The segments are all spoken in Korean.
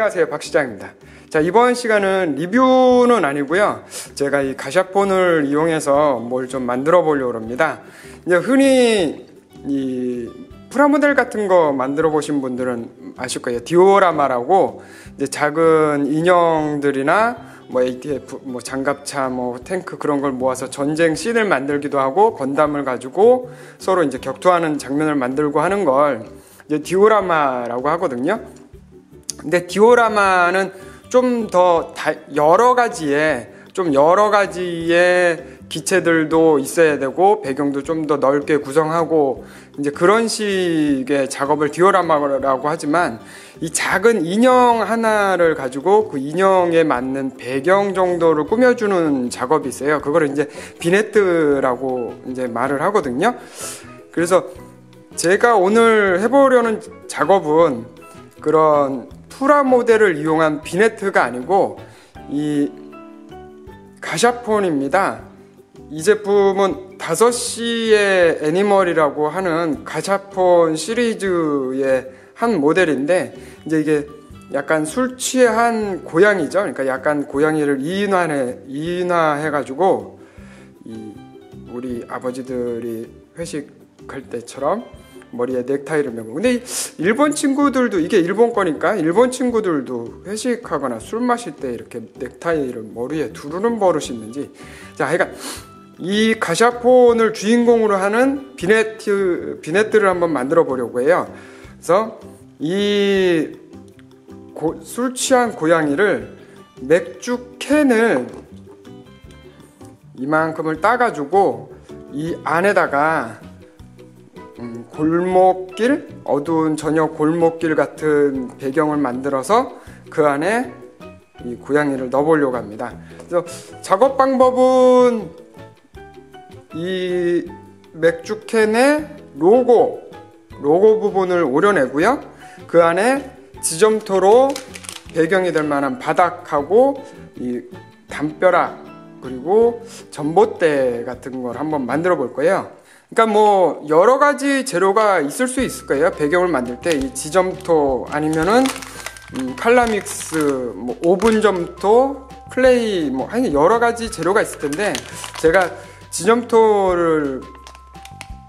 안녕하세요, 박 시장입니다. 자, 이번 시간은 리뷰는 아니고요. 제가 이 가샤폰을 이용해서 뭘 좀 만들어 보려고 합니다. 이제 흔히 이 프라모델 같은 거 만들어 보신 분들은 아실 거예요. 디오라마라고 이제 작은 인형들이나 뭐 ATF, 뭐 장갑차, 뭐 탱크 그런 걸 모아서 전쟁 씬을 만들기도 하고 건담을 가지고 서로 이제 격투하는 장면을 만들고 하는 걸 이제 디오라마라고 하거든요. 근데 디오라마는 좀 더 여러 가지의 기체들도 있어야 되고 배경도 좀 더 넓게 구성하고 이제 그런 식의 작업을 디오라마라고 하지만 이 작은 인형 하나를 가지고 그 인형에 맞는 배경 정도를 꾸며주는 작업이 있어요. 그거를 이제 비네트라고 이제 말을 하거든요. 그래서 제가 오늘 해보려는 작업은 그런 프라모델을 이용한 비네트가 아니고 이 가샤폰입니다. 이 제품은 5시의 애니멀이라고 하는 가샤폰 시리즈의 한 모델인데 이제 이게 약간 술 취한 고양이죠. 그러니까 약간 고양이를 이인화해가지고 우리 아버지들이 회식할 때처럼 머리에 넥타이를 메고. 근데 일본 친구들도 이게 일본 거니까 일본 친구들도 회식하거나 술 마실 때 이렇게 넥타이를 머리에 두르는 버릇이 있는지. 자, 하여간 이 가샤폰을 주인공으로 하는 비네트를 한번 만들어 보려고 해요. 그래서 이 술 취한 고양이를 맥주 캔을 이만큼을 따가지고 이 안에다가 골목길, 어두운 저녁 골목길 같은 배경을 만들어서 그 안에 이 고양이를 넣어보려고 합니다. 그래서 작업 방법은 이 맥주캔의 로고 부분을 오려내고요. 그 안에 지점토로 배경이 될 만한 바닥하고 이 담벼락 그리고 전봇대 같은 걸 한번 만들어 볼 거예요. 그러니까 뭐 여러 가지 재료가 있을 수 있을 거예요. 배경을 만들 때 이 지점토 아니면은 칼라믹스, 뭐 오븐 점토, 클레이 뭐 하여튼 여러 가지 재료가 있을 텐데 제가 지점토를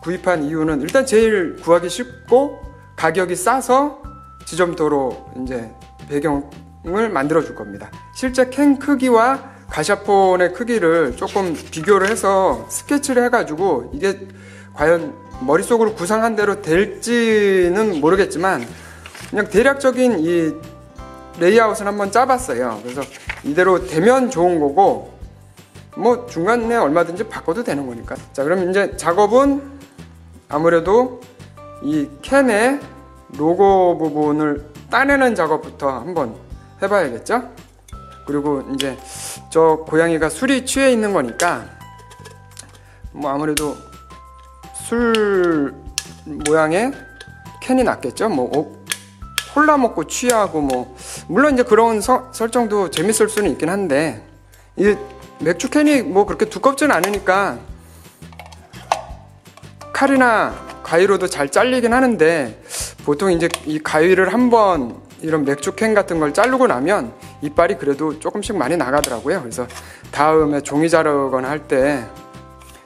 구입한 이유는 일단 제일 구하기 쉽고 가격이 싸서 지점토로 이제 배경을 만들어 줄 겁니다. 실제 캔 크기와 가샤폰의 크기를 조금 비교를 해서 스케치를 해가지고 이게 과연 머릿속으로 구상한 대로 될지는 모르겠지만 그냥 대략적인 이 레이아웃을 한번 짜봤어요. 그래서 이대로 되면 좋은 거고 뭐 중간에 얼마든지 바꿔도 되는 거니까. 자, 그럼 이제 작업은 아무래도 이 캔의 로고 부분을 따내는 작업부터 한번 해봐야겠죠. 그리고 이제 저 고양이가 술이 취해 있는 거니까 뭐 아무래도 술 모양의 캔이 낫겠죠. 뭐 콜라 먹고 취하고 뭐 물론 이제 그런 설정도 재밌을 수는 있긴 한데 이 맥주 캔이 뭐 그렇게 두껍진 않으니까 칼이나 가위로도 잘 잘리긴 하는데 보통 이제 이 가위를 한번 이런 맥주 캔 같은 걸 자르고 나면 이빨이 그래도 조금씩 많이 나가더라고요. 그래서 다음에 종이 자르거나 할 때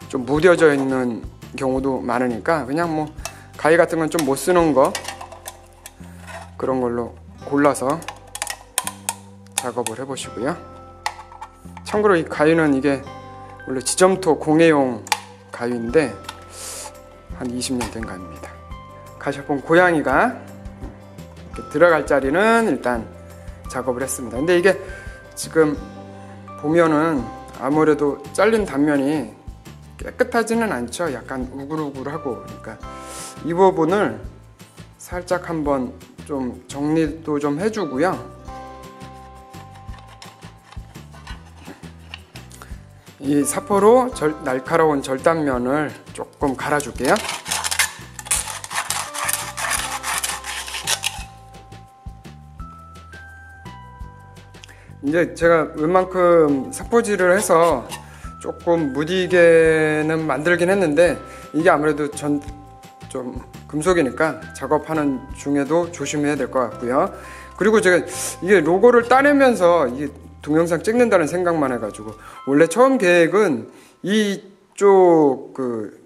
좀 무뎌져 있는 경우도 많으니까 그냥 뭐 가위 같은 건 좀 못 쓰는 거 그런 걸로 골라서 작업을 해보시고요. 참고로 이 가위는 이게 원래 지점토 공예용 가위인데 한 20년 된 가위입니다. 가샤폰 고양이가 이렇게 들어갈 자리는 일단 작업을 했습니다. 근데 이게 지금 보면은 아무래도 잘린 단면이 깨끗하지는 않죠. 약간 우글우글하고. 그러니까 이 부분을 살짝 한번 좀 정리도 좀 해주고요. 이 사포로 날카로운 절단면을 조금 갈아줄게요. 이제 제가 웬만큼 사포질을 해서 조금 무디게는 만들긴 했는데 이게 아무래도 좀 금속이니까 작업하는 중에도 조심해야 될 것 같고요. 그리고 제가 이게 로고를 따내면서 이게 동영상 찍는다는 생각만 해가지고, 원래 처음 계획은 이쪽 그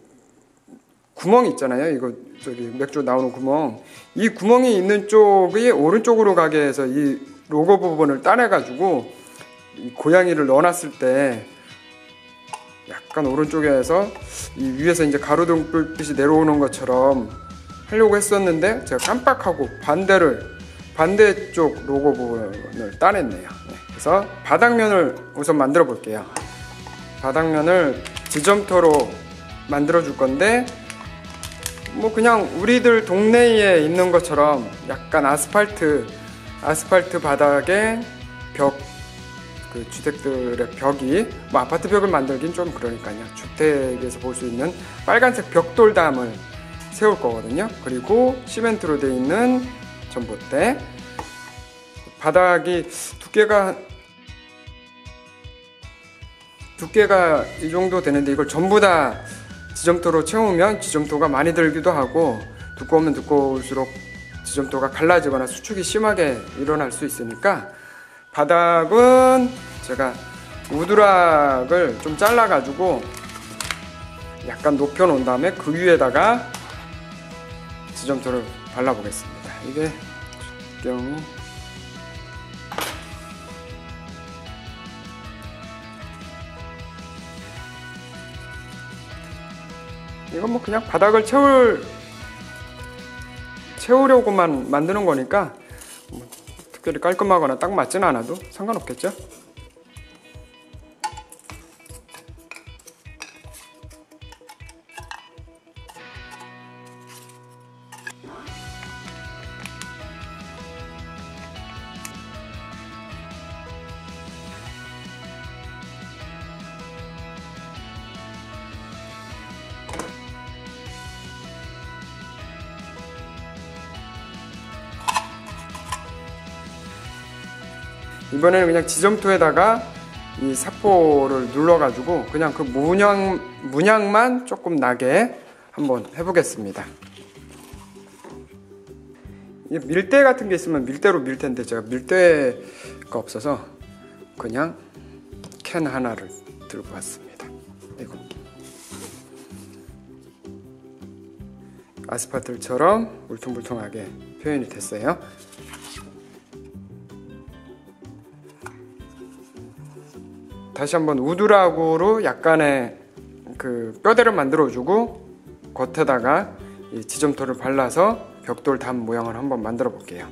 구멍 있잖아요. 이거 저기 맥주 나오는 구멍, 이 구멍이 있는 쪽이 오른쪽으로 가게 해서 이 로고 부분을 따내가지고 이 고양이를 넣어놨을 때 약간 오른쪽에서 이 위에서 이제 가로등 불빛이 내려오는 것처럼 하려고 했었는데, 제가 깜빡하고 반대쪽 로고 부분을 따냈네요. 그래서 바닥면을 우선 만들어 볼게요. 바닥면을 지점토로 만들어 줄 건데, 뭐 그냥 우리들 동네에 있는 것처럼 약간 아스팔트 바닥에 벽, 그 주택들의 벽이, 뭐 아파트 벽을 만들긴 좀 그러니까요. 주택에서 볼 수 있는 빨간색 벽돌담을 세울 거거든요. 그리고 시멘트로 되어 있는 전봇대, 바닥이 두께가 이 정도 되는데, 이걸 전부 다 지점토로 채우면 지점토가 많이 들기도 하고, 두꺼우면 두꺼울수록 지점토가 갈라지거나 수축이 심하게 일어날 수 있으니까, 바닥은 제가 우드락을 좀 잘라가지고 약간 높여 놓은 다음에 그 위에다가 지점토를 발라보겠습니다. 이게 직경이 이건 뭐 그냥 바닥을 채우려고만 만드는 거니까 뭐 특별히 깔끔하거나 딱 맞진 않아도 상관없겠죠? 이번에는 그냥 지점토에다가 이 사포를 눌러가지고 그냥 그 문양만 조금 나게 한번 해보겠습니다. 이 밀대 같은 게 있으면 밀대로 밀 텐데, 제가 밀대가 없어서 그냥 캔 하나를 들고 왔습니다. 이거 아스팔트처럼 울퉁불퉁하게 표현이 됐어요. 다시 한번 우드락으로 약간의 그 뼈대를 만들어주고 겉에다가 이 지점토를 발라서 벽돌 담 모양을 한번 만들어 볼게요.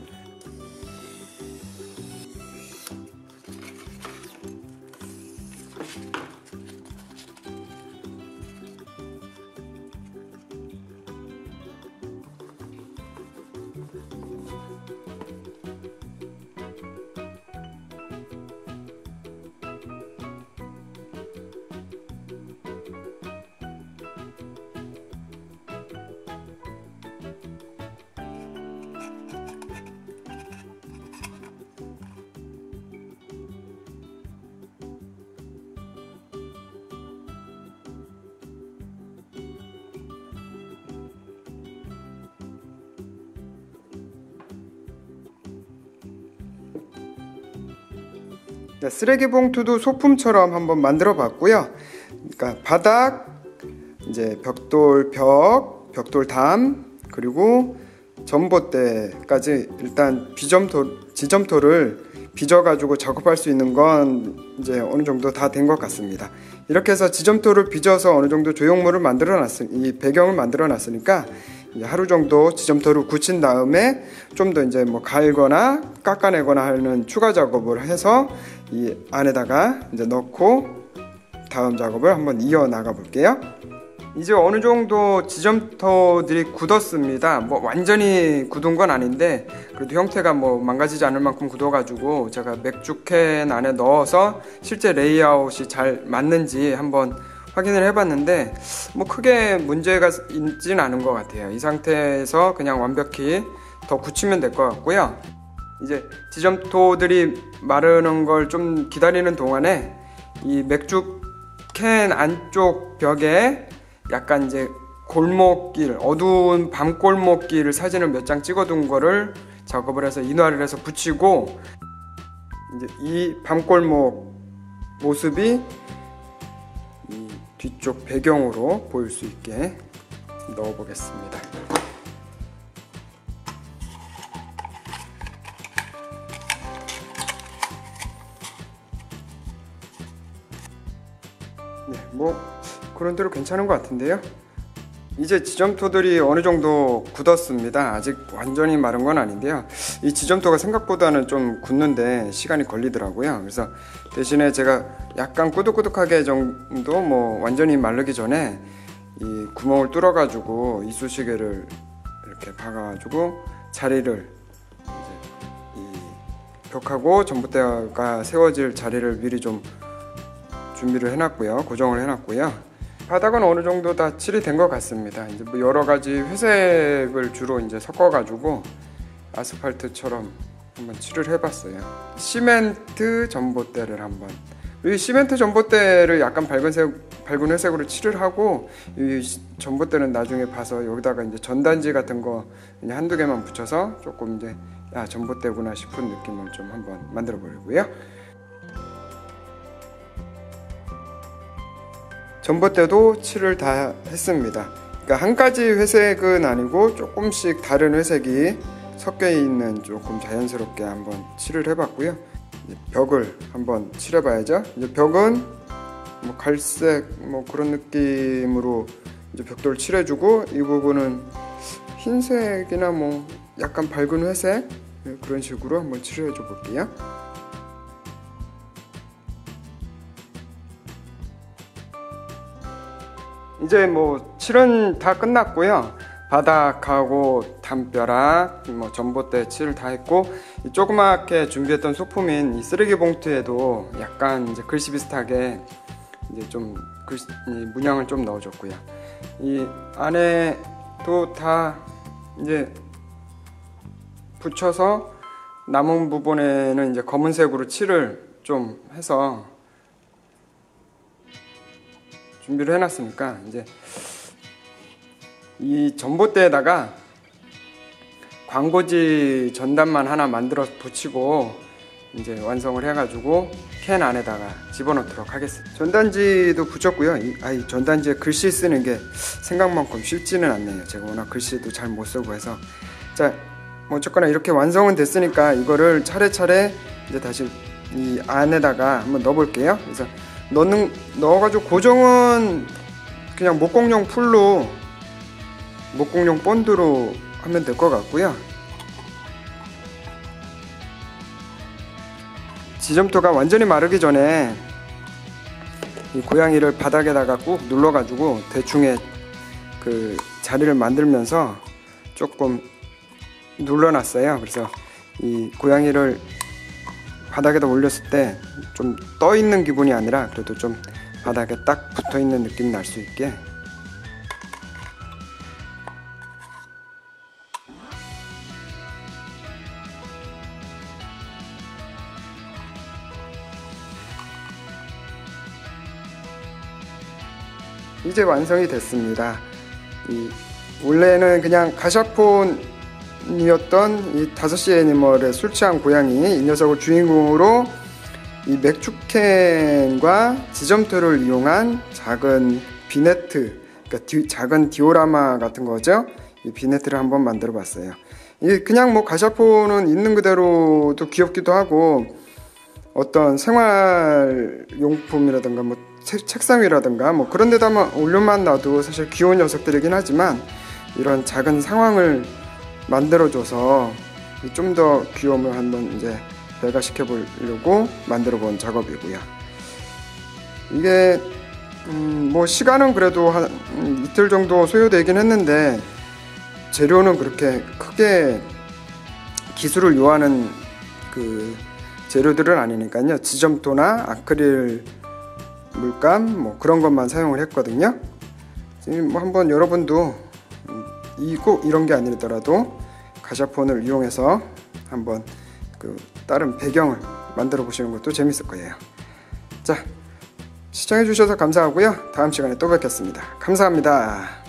쓰레기 봉투도 소품처럼 한번 만들어 봤고요. 그러니까 바닥, 이제 벽돌 담, 그리고 전봇대까지 일단 지점토를 빚어가지고 작업할 수 있는 건 이제 어느 정도 다 된 것 같습니다. 이렇게 해서 지점토를 빚어서 어느 정도 조형물을 이 배경을 만들어 놨으니까 하루 정도 지점토를 굳힌 다음에 좀 더 이제 뭐 갈거나 깎아내거나 하는 추가 작업을 해서 이 안에다가 이제 넣고 다음 작업을 한번 이어 나가 볼게요. 이제 어느 정도 지점토들이 굳었습니다. 뭐 완전히 굳은 건 아닌데 그래도 형태가 뭐 망가지지 않을 만큼 굳어가지고 제가 맥주캔 안에 넣어서 실제 레이아웃이 잘 맞는지 한번 확인을 해봤는데 뭐 크게 문제가 있지는 않은 것 같아요. 이 상태에서 그냥 완벽히 더 굳히면 될 것 같고요. 이제 지점토들이 마르는 걸 좀 기다리는 동안에 이 맥주캔 안쪽 벽에 약간 이제 골목길, 어두운 밤골목길 사진을 몇 장 찍어둔 거를 작업을 해서 인화를 해서 붙이고, 이제 이 밤골목 모습이 이 뒤쪽 배경으로 보일 수 있게 넣어 보겠습니다. 네, 뭐 그런 대로 괜찮은 것 같은데요. 이제 지점토들이 어느 정도 굳었습니다. 아직 완전히 마른 건 아닌데요. 이 지점토가 생각보다는 좀 굳는데 시간이 걸리더라고요. 그래서 대신에 제가 약간 꾸덕꾸덕하게 정도, 뭐 완전히 마르기 전에 이 구멍을 뚫어 가지고 이쑤시개를 이렇게 박아 가지고 자리를, 이제 이 벽하고 전봇대가 세워질 자리를 미리 좀 준비를 해놨고요. 고정을 해놨고요. 바닥은 어느 정도 다 칠이 된 것 같습니다. 이제 뭐 여러 가지 회색을 주로 이제 섞어가지고 아스팔트처럼 한번 칠을 해봤어요. 시멘트 전봇대를 한번, 이 시멘트 전봇대를 약간 밝은 회색으로 칠을 하고, 이 전봇대는 나중에 봐서 여기다가 이제 전단지 같은 거 그냥 한두 개만 붙여서 조금 이제 전봇대구나 싶은 느낌을 좀 한번 만들어 보려고요. 전봇대도 칠을 다 했습니다. 그러니까 한 가지 회색은 아니고 조금씩 다른 회색이 섞여 있는 조금 자연스럽게 한번 칠을 해봤고요. 벽을 한번 칠해봐야죠. 이제 벽은 뭐 갈색 뭐 그런 느낌으로 이제 벽돌 칠해주고, 이 부분은 흰색이나 뭐 약간 밝은 회색, 그런 식으로 한번 칠해줘 볼게요. 이제 뭐 칠은 다 끝났고요. 바닥하고 담벼락, 뭐 전봇대 칠 다 했고, 이 조그맣게 준비했던 소품인 이 쓰레기 봉투에도 약간 이제 글씨 비슷하게 이제 좀 이 문양을 좀 넣어줬고요. 이 안에도 다 이제 붙여서 남은 부분에는 이제 검은색으로 칠을 좀 해서 준비를 해놨으니까, 이제 이 전봇대에다가 광고지 전단만 하나 만들어 붙이고 이제 완성을 해가지고 캔 안에다가 집어넣도록 하겠습니다. 전단지도 붙였고요. 이 전단지에 글씨 쓰는 게 생각만큼 쉽지는 않네요. 제가 워낙 글씨도 잘 못 쓰고 해서. 자, 어쨌거나 이렇게 완성은 됐으니까 이거를 차례차례 이제 다시 이 안에다가 한번 넣어 볼게요. 그래서 넣어가지고 고정은 그냥 목공용 풀로, 목공용 본드로 하면 될 것 같고요. 지점토가 완전히 마르기 전에 이 고양이를 바닥에다가 꾹 눌러가지고 대충의 그 자리를 만들면서 조금 눌러놨어요. 그래서 이 고양이를 바닥에다 올렸을 때 좀 떠 있는 기분이 아니라 그래도 좀 바닥에 딱 붙어 있는 느낌 날 수 있게. 이제 완성이 됐습니다. 원래는 그냥 가샤폰이었던 이 5시 애니멀의 술 취한 고양이, 이 녀석을 주인공으로 이 맥주캔과 지점토를 이용한 작은 비네트, 그러니까 작은 디오라마 같은 거죠. 이 비네트를 한번 만들어 봤어요. 이 그냥 뭐 가샤폰은 있는 그대로도 귀엽기도 하고, 어떤 생활용품이라든가 뭐 책상 위라든가 뭐 그런 데다만 올려만 놔도 사실 귀여운 녀석들이긴 하지만, 이런 작은 상황을 만들어줘서 좀 더 귀여움을 한번 이제 배가시켜 보려고 만들어 본 작업이고요. 이게 뭐 시간은 그래도 한 이틀 정도 소요되긴 했는데, 재료는 그렇게 크게 기술을 요하는 그 재료들은 아니니까요. 지점토나 아크릴 물감 뭐 그런 것만 사용을 했거든요. 뭐 한번 여러분도 꼭 이런 게 아니더라도 가샤폰을 이용해서 한번 그 다른 배경을 만들어 보시는 것도 재밌을 거예요. 자, 시청해 주셔서 감사하고요. 다음 시간에 또 뵙겠습니다. 감사합니다.